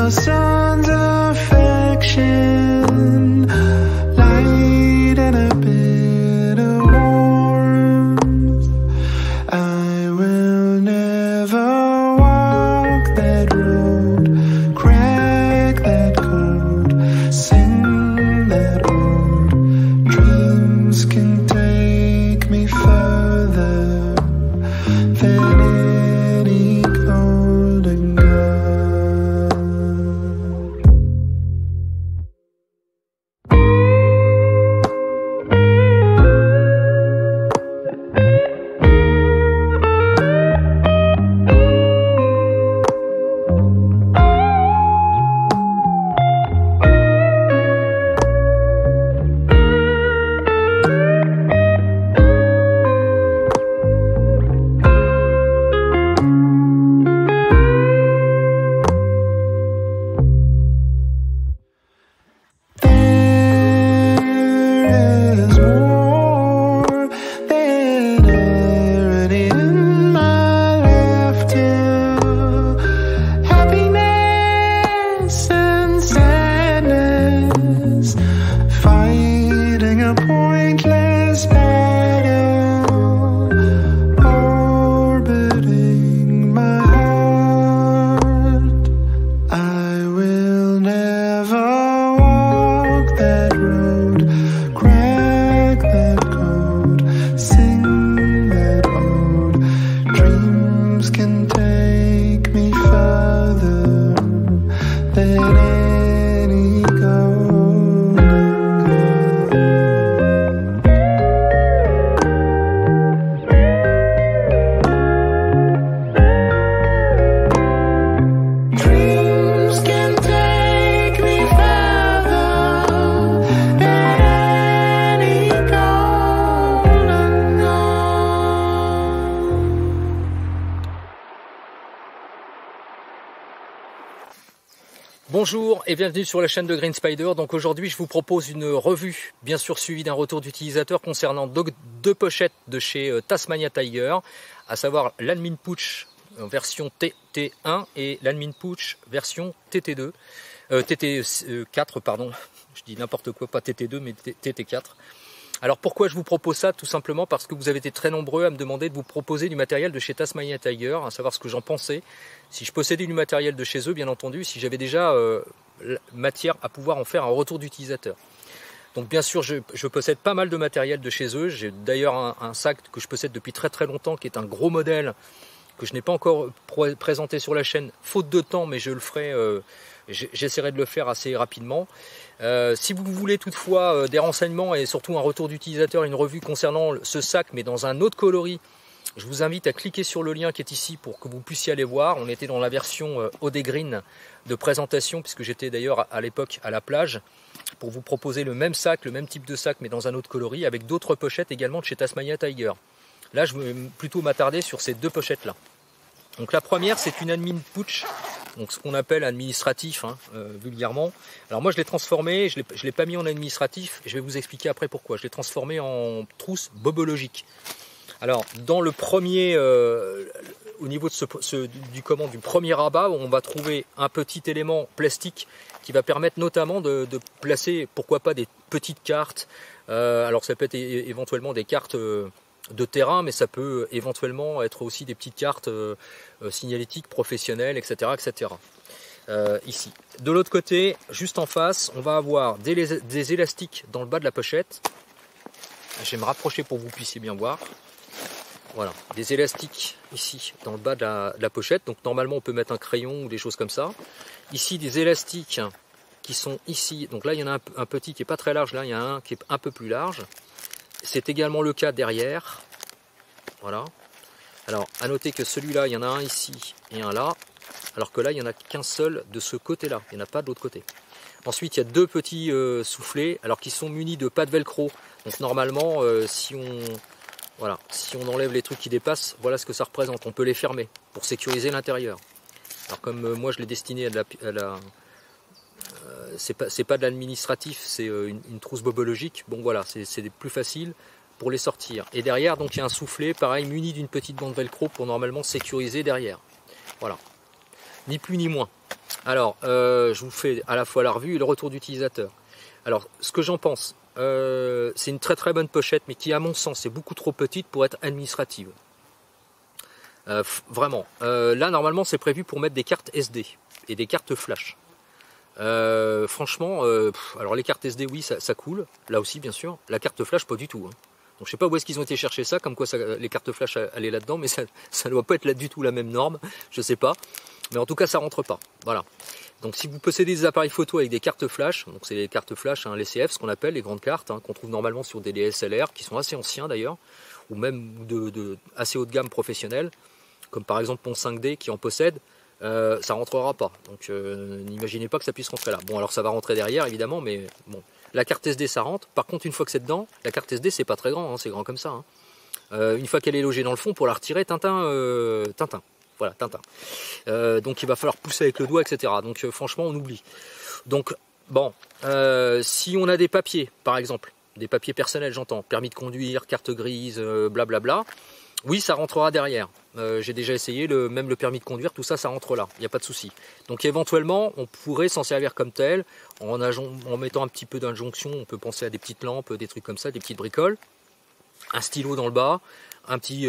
the sun's affection, light and a bit of warmth. I will never walk that road, crack that code, sing that ode. Dreams can take me further than any golden gun. Fighting a pointless battle, orbiting my heart. I will never walk that road, crack that code, sing that ode. Dreams can take me further than any golden. Bonjour et bienvenue sur la chaîne de Green Spider. Donc aujourd'hui je vous propose une revue, bien sûr suivie d'un retour d'utilisateur concernant deux pochettes de chez Tasmania Tiger, à savoir l'Admin Pouch version TT1 et l'Admin Pouch version TT2, TT4 pardon, je dis n'importe quoi, pas TT2 mais TT4. Alors pourquoi je vous propose ça? Tout simplement parce que vous avez été très nombreux à me demander de vous proposer du matériel de chez Tasmania Tiger, à savoir ce que j'en pensais, si je possédais du matériel de chez eux bien entendu, si j'avais déjà matière à pouvoir en faire un retour d'utilisateur. Donc bien sûr je possède pas mal de matériel de chez eux, j'ai d'ailleurs un sac que je possède depuis très longtemps qui est un gros modèle que je n'ai pas encore présenté sur la chaîne, faute de temps, mais je le ferai, j'essaierai de le faire assez rapidement. Si vous voulez toutefois des renseignements et surtout un retour d'utilisateur, une revue concernant ce sac mais dans un autre coloris, je vous invite à cliquer sur le lien qui est ici pour que vous puissiez aller voir. On était dans la version OD Green de présentation, puisque j'étais d'ailleurs à l'époque à la plage, pour vous proposer le même sac, le même type de sac mais dans un autre coloris, avec d'autres pochettes également de chez Tasmania Tiger. Là je vais plutôt m'attarder sur ces deux pochettes là. Donc la première c'est une Admin Pouch, donc ce qu'on appelle administratif vulgairement. Alors moi je l'ai transformé, je l'ai pas mis en administratif, et je vais vous expliquer après pourquoi. Je l'ai transformé en trousse bobologique. Alors dans le premier, au niveau de du premier rabat, on va trouver un petit élément plastique qui va permettre notamment de placer, pourquoi pas, des petites cartes. Alors ça peut être éventuellement des cartes de terrain, mais ça peut éventuellement être aussi des petites cartes signalétiques, professionnelles, etc. etc. Ici. De l'autre côté, juste en face, on va avoir des élastiques dans le bas de la pochette. Je vais me rapprocher pour que vous puissiez bien voir. Voilà, des élastiques ici dans le bas de la pochette. Donc normalement on peut mettre un crayon ou des choses comme ça. Ici des élastiques qui sont ici. Donc là il y en a un petit qui est pas très large, là il y en a un qui est un peu plus large. C'est également le cas derrière. Voilà. Alors à noter que celui-là il y en a un ici et un là. Alors que là il n'y en a qu'un seul de ce côté-là. Il n'y en a pas de l'autre côté. Ensuite il y a deux petits soufflets, alors qui sont munis de pas de velcro. Donc normalement si on enlève les trucs qui dépassent, voilà ce que ça représente. On peut les fermer pour sécuriser l'intérieur. Alors comme moi je l'ai destiné à c'est pas de l'administratif, c'est une trousse bobologique. Bon voilà, c'est plus facile pour les sortir. Et derrière donc il y a un soufflet, pareil, muni d'une petite bande velcro pour normalement sécuriser derrière. Voilà, ni plus ni moins. Alors, je vous fais à la fois la revue et le retour d'utilisateur. Alors, ce que j'en pense, c'est une très très bonne pochette, mais qui, à mon sens, est beaucoup trop petite pour être administrative. Vraiment. Là, normalement, c'est prévu pour mettre des cartes SD et des cartes flash. Franchement, alors les cartes SD, oui, ça coule. Là aussi, bien sûr. La carte flash, pas du tout. Hein. Donc, je sais pas où est-ce qu'ils ont été chercher ça, comme quoi les cartes flash allaient là-dedans, mais ça ne doit pas être là du tout la même norme. Je sais pas. Mais en tout cas, ça rentre pas. Voilà. Donc, si vous possédez des appareils photo avec des cartes flash, donc c'est les cartes flash, hein, les CF, ce qu'on appelle les grandes cartes, hein, qu'on trouve normalement sur des DSLR, qui sont assez anciens d'ailleurs, ou même de assez haut de gamme professionnels, comme par exemple Pont 5D qui en possède, ça rentrera pas. Donc, n'imaginez pas que ça puisse rentrer là. Bon, alors ça va rentrer derrière évidemment, mais bon. La carte SD, ça rentre. Par contre, une fois que c'est dedans, la carte SD, c'est pas très grand, hein, c'est grand comme ça. Hein. Une fois qu'elle est logée dans le fond, pour la retirer, Tintin. Voilà, Tintin. Donc il va falloir pousser avec le doigt, etc. Donc franchement, on oublie. Donc, bon, si on a des papiers, par exemple, des papiers personnels, j'entends, permis de conduire, carte grise, blablabla, oui, ça rentrera derrière. J'ai déjà essayé, même le permis de conduire, tout ça, ça rentre là, il n'y a pas de souci. Donc éventuellement, on pourrait s'en servir comme tel, en mettant un petit peu d'injonction, on peut penser à des petites lampes, des trucs comme ça, des petites bricoles, un stylo dans le bas, un petit,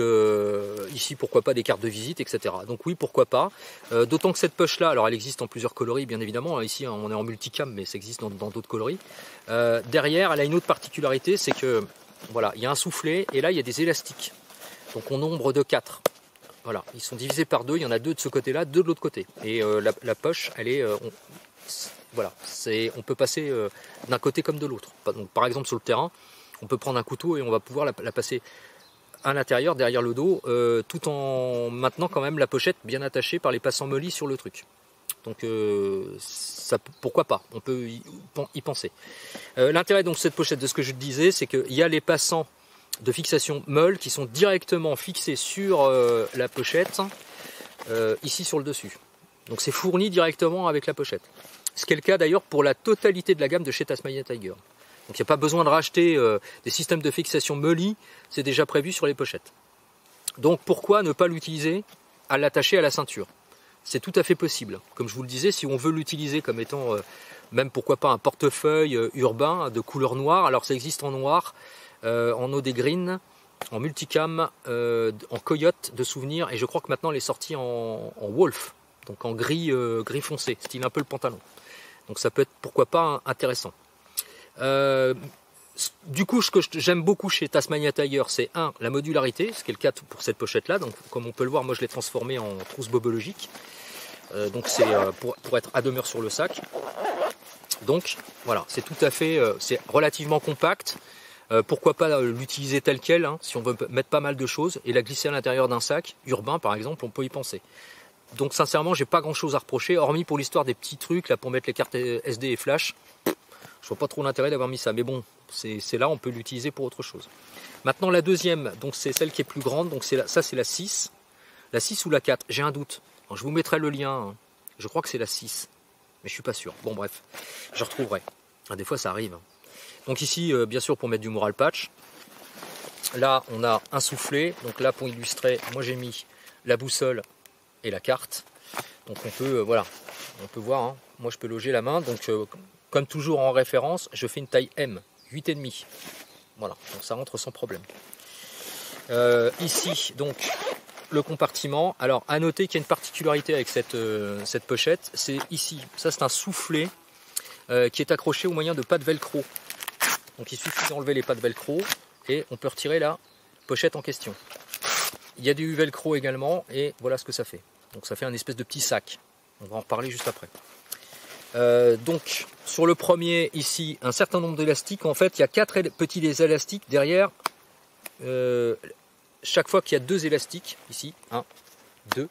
ici pourquoi pas des cartes de visite, etc. Donc oui, pourquoi pas. D'autant que cette poche-là, alors elle existe en plusieurs coloris, bien évidemment. Ici, on est en multicam, mais ça existe dans d'autres coloris. Derrière, elle a une autre particularité, c'est que voilà, il y a un soufflet et là, il y a des élastiques. Donc on nombre de 4. Voilà, ils sont divisés par 2. Il y en a 2 de ce côté-là, 2 de l'autre côté. Et la poche, elle est, voilà, on peut passer d'un côté comme de l'autre. Donc par exemple sur le terrain, on peut prendre un couteau et on va pouvoir la passer à l'intérieur, derrière le dos, tout en maintenant quand même la pochette bien attachée par les passants molis sur le truc. Donc ça, pourquoi pas, on peut y penser. L'intérêt donc de cette pochette, de ce que je disais, c'est qu'il y a les passants de fixation molle qui sont directement fixés sur la pochette, ici sur le dessus. Donc c'est fourni directement avec la pochette. Ce qui est le cas d'ailleurs pour la totalité de la gamme de chez Tasmania Tiger. Donc il n'y a pas besoin de racheter des systèmes de fixation Molly, c'est déjà prévu sur les pochettes. Donc pourquoi ne pas l'utiliser à l'attacher à la ceinture? C'est tout à fait possible. Comme je vous le disais, si on veut l'utiliser comme étant même pourquoi pas un portefeuille urbain de couleur noire, alors ça existe en noir, en OD green, en multicam, en coyote de souvenir, et je crois que maintenant elle est sortie en wolf, donc en gris, gris foncé, style un peu le pantalon. Donc ça peut être pourquoi pas intéressant. Du coup, ce que j'aime beaucoup chez Tasmania Tiger, c'est la modularité, ce qui est le cas pour cette pochette-là. Donc, comme on peut le voir, moi je l'ai transformée en trousse bobologique. Donc c'est pour être à demeure sur le sac. Donc voilà, c'est tout à fait, c'est relativement compact. Pourquoi pas l'utiliser tel quel, hein, si on veut mettre pas mal de choses et la glisser à l'intérieur d'un sac urbain, par exemple, on peut y penser. Donc sincèrement, j'ai pas grand-chose à reprocher, hormis pour l'histoire des petits trucs là pour mettre les cartes SD et flash. Je vois pas trop l'intérêt d'avoir mis ça, mais bon, c'est là, on peut l'utiliser pour autre chose. Maintenant la deuxième, donc c'est celle qui est plus grande, donc ça c'est la 6. La 6 ou la 4, j'ai un doute. Alors, je vous mettrai le lien, hein. Je crois que c'est la 6, mais je suis pas sûr. Bon bref, je retrouverai. Des fois ça arrive. Donc ici, bien sûr, pour mettre du moral patch. Là, on a un soufflet. Donc là, pour illustrer, moi j'ai mis la boussole et la carte. Donc on peut, voilà, on peut voir, hein. Moi je peux loger la main. Donc comme toujours en référence, je fais une taille M, 8,5. Voilà, donc ça rentre sans problème. Ici, donc, le compartiment. Alors, à noter qu'il y a une particularité avec cette pochette, c'est ici. Ça, c'est un soufflet qui est accroché au moyen de pattes velcro. Donc, il suffit d'enlever les pattes velcro et on peut retirer la pochette en question. Il y a du velcro également et voilà ce que ça fait. Donc, ça fait un espèce de petit sac. On va en reparler juste après. Donc sur le premier ici un certain nombre d'élastiques, en fait il y a 4 petits élastiques derrière, chaque fois qu'il y a 2 élastiques ici, 1, 2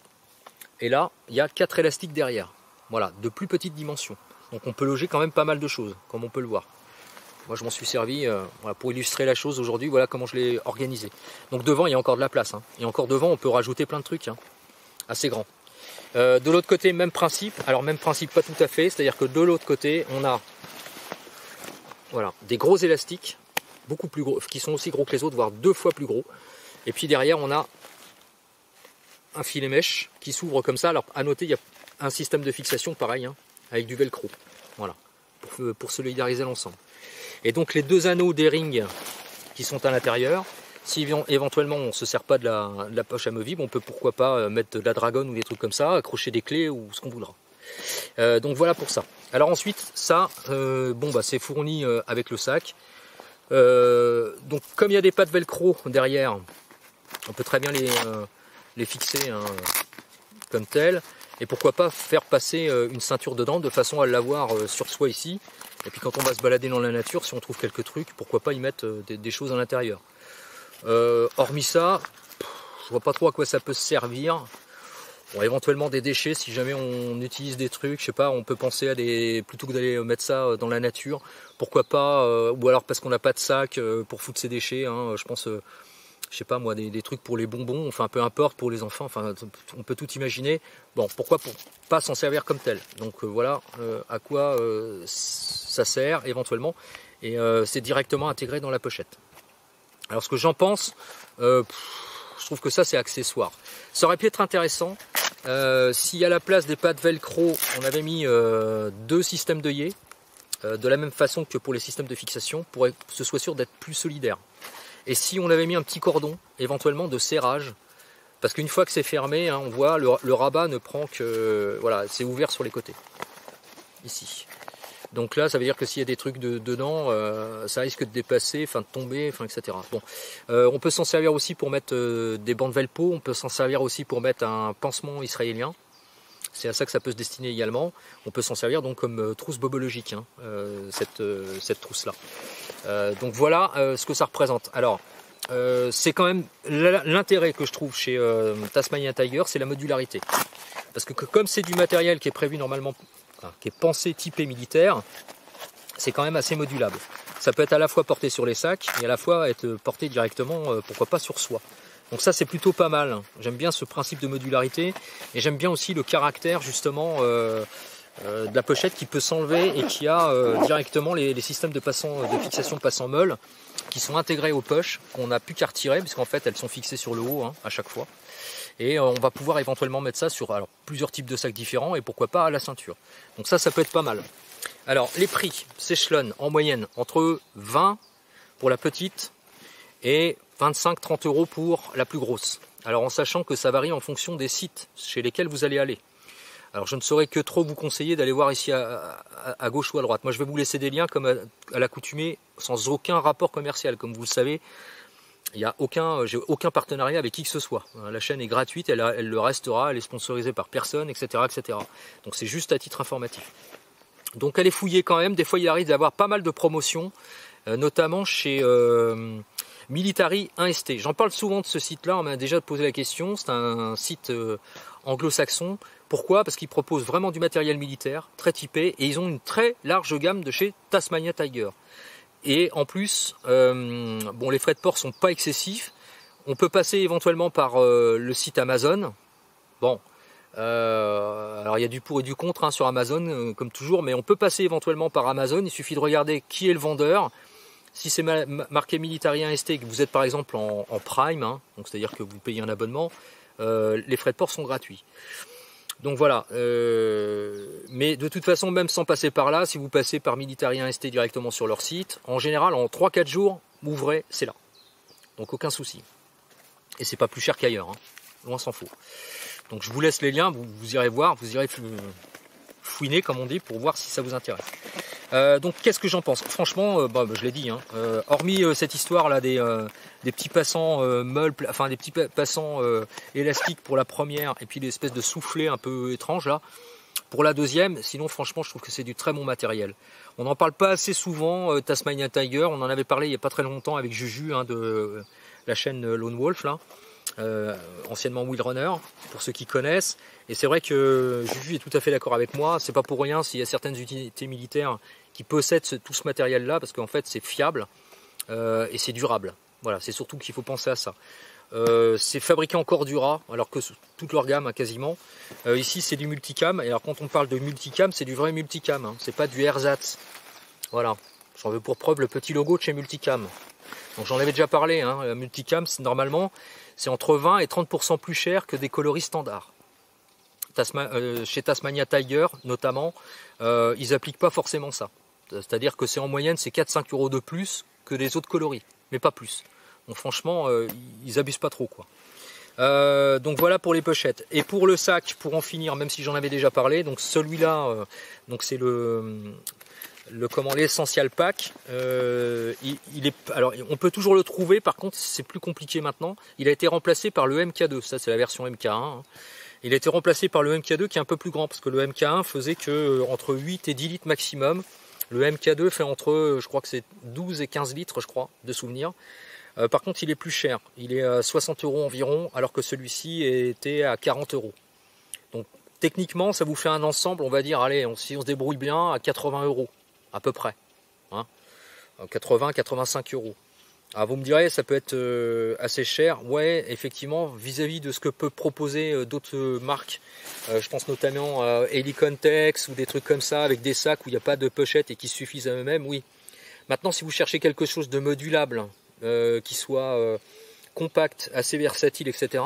et là il y a 4 élastiques derrière, voilà, de plus petite dimension, donc on peut loger quand même pas mal de choses comme on peut le voir. Moi je m'en suis servi voilà, pour illustrer la chose aujourd'hui, voilà comment je l'ai organisé. Donc devant il y a encore de la place, hein. Et encore devant on peut rajouter plein de trucs, hein, assez grand. De l'autre côté, même principe. Alors même principe, pas tout à fait. C'est-à-dire que de l'autre côté, on a voilà, des gros élastiques, beaucoup plus gros, qui sont aussi gros que les autres, voire 2 fois plus gros. Et puis derrière, on a un filet mèche qui s'ouvre comme ça. Alors à noter, il y a un système de fixation pareil, hein, avec du velcro. Voilà, pour solidariser l'ensemble. Et donc les deux anneaux d'E-ring qui sont à l'intérieur, si éventuellement on ne se sert pas de la poche amovible, on peut pourquoi pas mettre de la dragonne ou des trucs comme ça, accrocher des clés ou ce qu'on voudra. Donc voilà pour ça. Alors ensuite, ça, bon bah c'est fourni avec le sac. Donc comme il y a des pattes velcro derrière, on peut très bien les fixer hein, comme tel. Et pourquoi pas faire passer une ceinture dedans de façon à l'avoir sur soi ici. Et puis quand on va se balader dans la nature, si on trouve quelques trucs, pourquoi pas y mettre des choses à l'intérieur. Hormis ça, je vois pas trop à quoi ça peut servir. Bon, éventuellement des déchets, si jamais on utilise des trucs, je sais pas, on peut penser à des, plutôt que d'aller mettre ça dans la nature, pourquoi pas, ou alors parce qu'on n'a pas de sac pour foutre ses déchets, hein, je pense, je sais pas moi, des trucs pour les bonbons, enfin peu importe, pour les enfants, enfin on peut tout imaginer. Bon, pourquoi pas s'en servir comme tel. Donc voilà à quoi ça sert éventuellement, et c'est directement intégré dans la pochette. Alors ce que j'en pense, je trouve que ça c'est accessoire. Ça aurait pu être intéressant si à la place des pattes velcro on avait mis deux systèmes d'œillets de la même façon que pour les systèmes de fixation pour que ce soit sûr d'être plus solidaire. Et si on avait mis un petit cordon éventuellement de serrage, parce qu'une fois que c'est fermé, hein, on voit le rabat ne prend que, voilà, c'est ouvert sur les côtés, ici. Donc là, ça veut dire que s'il y a des trucs dedans, ça risque de dépasser, enfin de tomber, enfin etc. Bon, on peut s'en servir aussi pour mettre des bandes velpo, on peut s'en servir aussi pour mettre un pansement israélien. C'est à ça que ça peut se destiner également. On peut s'en servir donc comme trousse bobologique, hein, cette trousse-là. Donc voilà ce que ça représente. Alors, c'est quand même l'intérêt que je trouve chez Tasmania Tiger, c'est la modularité. Parce que comme c'est du matériel qui est prévu normalement, enfin, qui est pensé typé militaire, c'est quand même assez modulable. Ça peut être à la fois porté sur les sacs et à la fois être porté directement, pourquoi pas sur soi. Donc ça c'est plutôt pas mal. J'aime bien ce principe de modularité et j'aime bien aussi le caractère justement de la pochette qui peut s'enlever et qui a directement les systèmes de fixation passant molle qui sont intégrés aux poches, qu'on n'a plus qu'à retirer puisqu'en fait elles sont fixées sur le haut hein, à chaque fois. Et on va pouvoir éventuellement mettre ça sur plusieurs types de sacs différents et pourquoi pas à la ceinture. Donc ça peut être pas mal. Alors les prix s'échelonnent en moyenne entre 20 pour la petite et 25-30 € pour la plus grosse. Alors en sachant que ça varie en fonction des sites chez lesquels vous allez aller. Alors je ne saurais que trop vous conseiller d'aller voir ici à gauche ou à droite. Moi je vais vous laisser des liens comme à l'accoutumée sans aucun rapport commercial. Comme vous le savez, j'ai aucun partenariat avec qui que ce soit. La chaîne est gratuite, elle le restera, elle est sponsorisée par personne, etc. etc. Donc c'est juste à titre informatif. Donc allez fouiller quand même, des fois il arrive d'avoir pas mal de promotions, notamment chez Military 1ST. J'en parle souvent de ce site-là, on m'a déjà posé la question, c'est un site anglo-saxon. Pourquoi? Parce qu'ils proposent vraiment du matériel militaire, très typé, et ils ont une très large gamme de chez Tasmania Tiger. Et en plus, bon, les frais de port sont pas excessifs, on peut passer éventuellement par le site Amazon. Bon, alors il y a du pour et du contre hein, sur Amazon, comme toujours, mais on peut passer éventuellement par Amazon, il suffit de regarder qui est le vendeur. Si c'est marqué Military 1ST et que vous êtes par exemple en Prime, hein, donc c'est-à-dire que vous payez un abonnement, les frais de port sont gratuits. Donc voilà, mais de toute façon, même sans passer par là, si vous passez par Military 1ST directement sur leur site, en général, en 3-4 jours, ouvrez, c'est là. Donc aucun souci. Et c'est pas plus cher qu'ailleurs, hein. Loin s'en faut. Donc je vous laisse les liens, vous irez voir, vous irez fouiner, comme on dit, pour voir si ça vous intéresse. Donc qu'est-ce que j'en pense? Franchement, je l'ai dit, hein, hormis cette histoire là des petits passants molles, enfin des petits passants élastiques pour la première, et puis l'espèce de soufflet un peu étrange là pour la deuxième, sinon franchement je trouve que c'est du très bon matériel. On n'en parle pas assez souvent, Tasmania Tiger, on en avait parlé il n'y a pas très longtemps avec Juju hein, de la chaîne Lone Wolf là. Anciennement Wheel Runner, pour ceux qui connaissent, et c'est vrai que Juju est tout à fait d'accord avec moi, c'est pas pour rien s'il y a certaines unités militaires qui possèdent tout ce matériel là, parce qu'en fait c'est fiable et c'est durable, voilà, c'est surtout qu'il faut penser à ça. C'est fabriqué en Cordura, alors que toute leur gamme hein, quasiment, ici c'est du multicam, et alors quand on parle de multicam, c'est du vrai multicam, hein, c'est pas du ersatz, voilà, j'en veux pour preuve le petit logo de chez Multicam. Donc j'en avais déjà parlé, hein, la multicam, normalement, c'est entre 20 et 30% plus cher que des coloris standards. Chez Tasmania Tiger, notamment, ils n'appliquent pas forcément ça. C'est-à-dire que c'est en moyenne, c'est 4-5 euros de plus que les autres coloris, mais pas plus. Donc franchement, ils abusent pas trop, quoi. Donc voilà pour les pochettes. Et pour le sac, pour en finir, même si j'en avais déjà parlé, donc celui-là, donc c'est l'Essential Pack. Alors on peut toujours le trouver, par contre c'est plus compliqué maintenant. Il a été remplacé par le MK2, ça c'est la version MK1. Hein. Il a été remplacé par le MK2 qui est un peu plus grand, parce que le MK1 faisait que entre 8 et 10 litres maximum. Le MK2 fait entre, je crois que c'est 12 et 15 litres, je crois, de souvenirs. Par contre, il est plus cher. Il est à 60 euros environ, alors que celui-ci était à 40 euros. Donc, techniquement, ça vous fait un ensemble, on va dire, allez, si on se débrouille bien, à 80 euros, à peu près. Hein, 80-85 euros. Alors, vous me direz, ça peut être assez cher. Ouais, effectivement, vis-à-vis de ce que peut proposer d'autres marques, je pense notamment à Helicon Tex ou des trucs comme ça, avec des sacs où il n'y a pas de pochette et qui suffisent à eux-mêmes, oui. Maintenant, si vous cherchez quelque chose de modulable, qui soit compact, assez versatile, etc.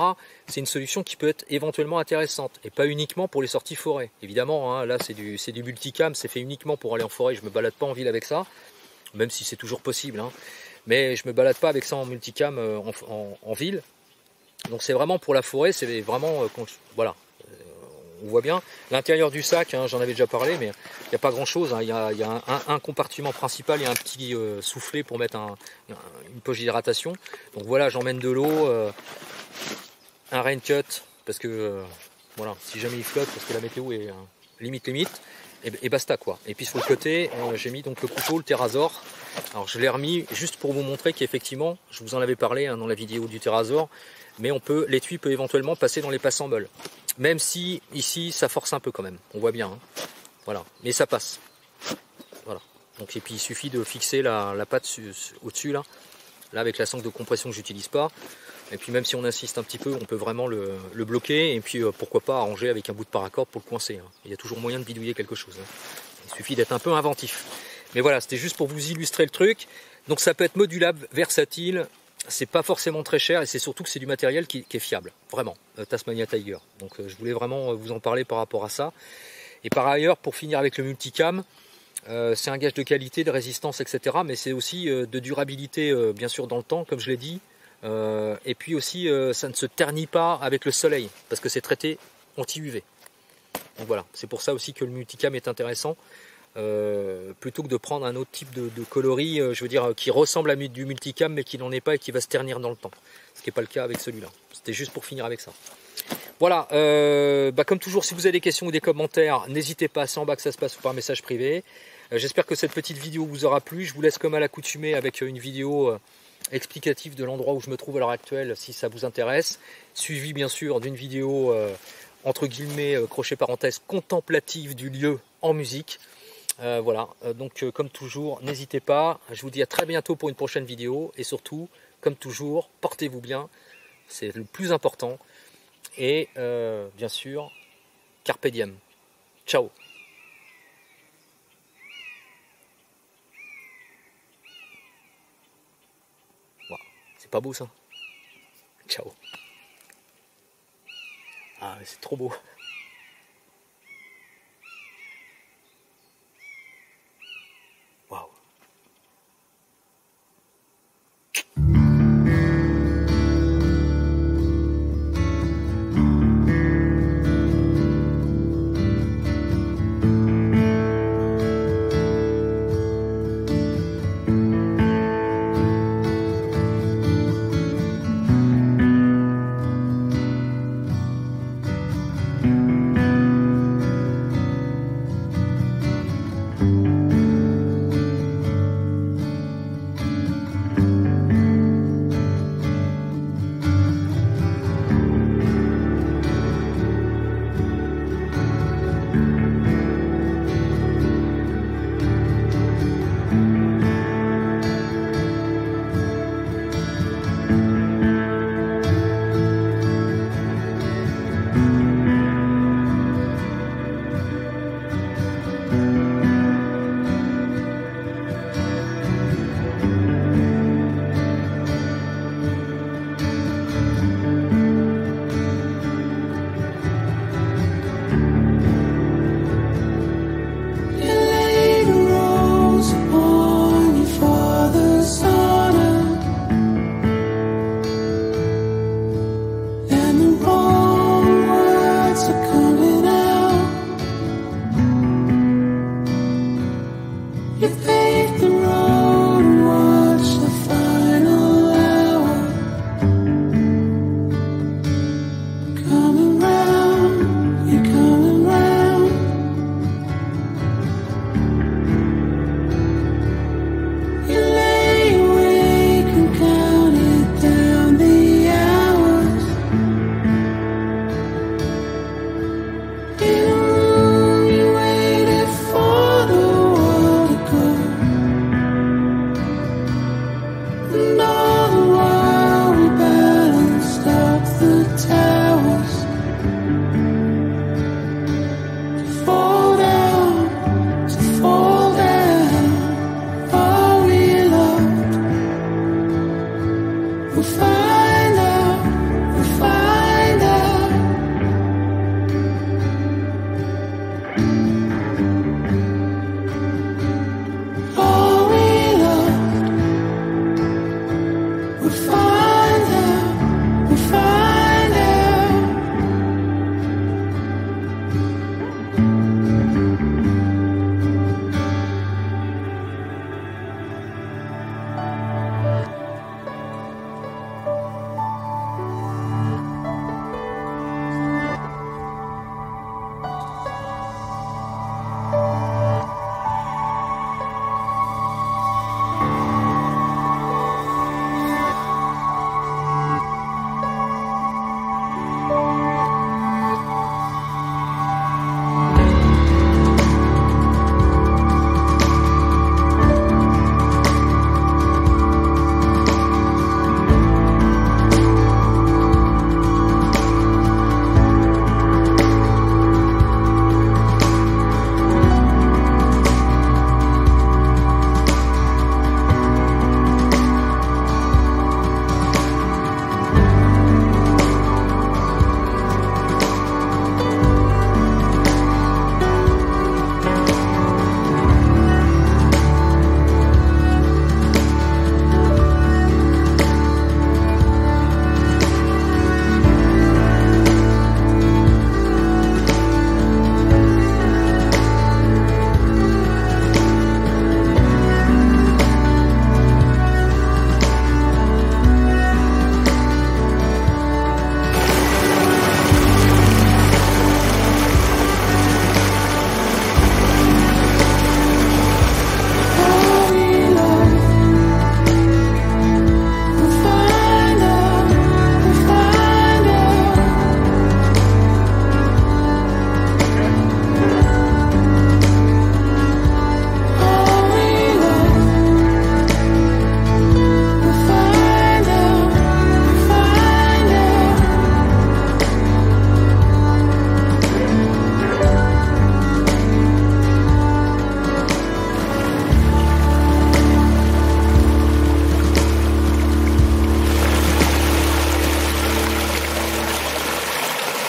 C'est une solution qui peut être éventuellement intéressante et pas uniquement pour les sorties forêt. Évidemment, hein, là c'est du multicam, c'est fait uniquement pour aller en forêt. Je me balade pas en ville avec ça, même si c'est toujours possible. Hein. Mais je me balade pas avec ça en multicam en ville. Donc c'est vraiment pour la forêt, c'est vraiment voilà. On voit bien l'intérieur du sac, hein, j'en avais déjà parlé, mais il n'y a pas grand chose. Hein. Il y a un compartiment principal et un petit soufflet pour mettre une poche d'hydratation. Donc voilà, j'emmène de l'eau, un raincoat, parce que voilà, si jamais il flotte, parce que la météo est limite, et basta quoi. Et puis sur le côté, j'ai mis donc le couteau, le Terrazor. Alors je l'ai remis juste pour vous montrer qu'effectivement, je vous en avais parlé hein, dans la vidéo du Terrazor, mais l'étui peut éventuellement passer dans les passes en bol. Même si ici ça force un peu quand même, on voit bien, hein. Voilà, mais ça passe. Voilà. Donc et puis il suffit de fixer la patte au-dessus là avec la sangle de compression que j'utilise pas. Et puis même si on insiste un petit peu, on peut vraiment le bloquer et puis pourquoi pas arranger avec un bout de paracorde pour le coincer. Hein. Il y a toujours moyen de bidouiller quelque chose. Hein. Il suffit d'être un peu inventif. Mais voilà, c'était juste pour vous illustrer le truc. Donc ça peut être modulable, versatile. C'est pas forcément très cher et c'est surtout que c'est du matériel qui est fiable, vraiment, Tasmania Tiger. Donc je voulais vraiment vous en parler par rapport à ça. Et par ailleurs, pour finir avec le multicam, c'est un gage de qualité, de résistance, etc. Mais c'est aussi de durabilité, bien sûr, dans le temps, comme je l'ai dit. Et puis aussi, ça ne se ternit pas avec le soleil, parce que c'est traité anti-UV. Donc voilà, c'est pour ça aussi que le multicam est intéressant. Plutôt que de prendre un autre type de coloris, je veux dire, qui ressemble à du multicam mais qui n'en est pas et qui va se ternir dans le temps. Ce qui n'est pas le cas avec celui-là. C'était juste pour finir avec ça. Voilà, comme toujours, si vous avez des questions ou des commentaires, n'hésitez pas, c'est en bas que ça se passe ou par message privé. J'espère que cette petite vidéo vous aura plu. Je vous laisse comme à l'accoutumée avec une vidéo explicative de l'endroit où je me trouve à l'heure actuelle, si ça vous intéresse. Suivi bien sûr d'une vidéo, entre guillemets, crochet parenthèse, contemplative du lieu en musique. Voilà, donc comme toujours, n'hésitez pas, je vous dis à très bientôt pour une prochaine vidéo, et surtout, comme toujours, portez-vous bien, c'est le plus important, et bien sûr, carpe diem. Ciao. Wow, c'est pas beau ça? Ciao. Ah, c'est trop beau.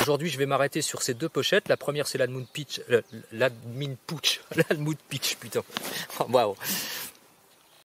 Aujourd'hui, je vais m'arrêter sur ces deux pochettes. La première, c'est l'Admoon Pitch, putain. Waouh.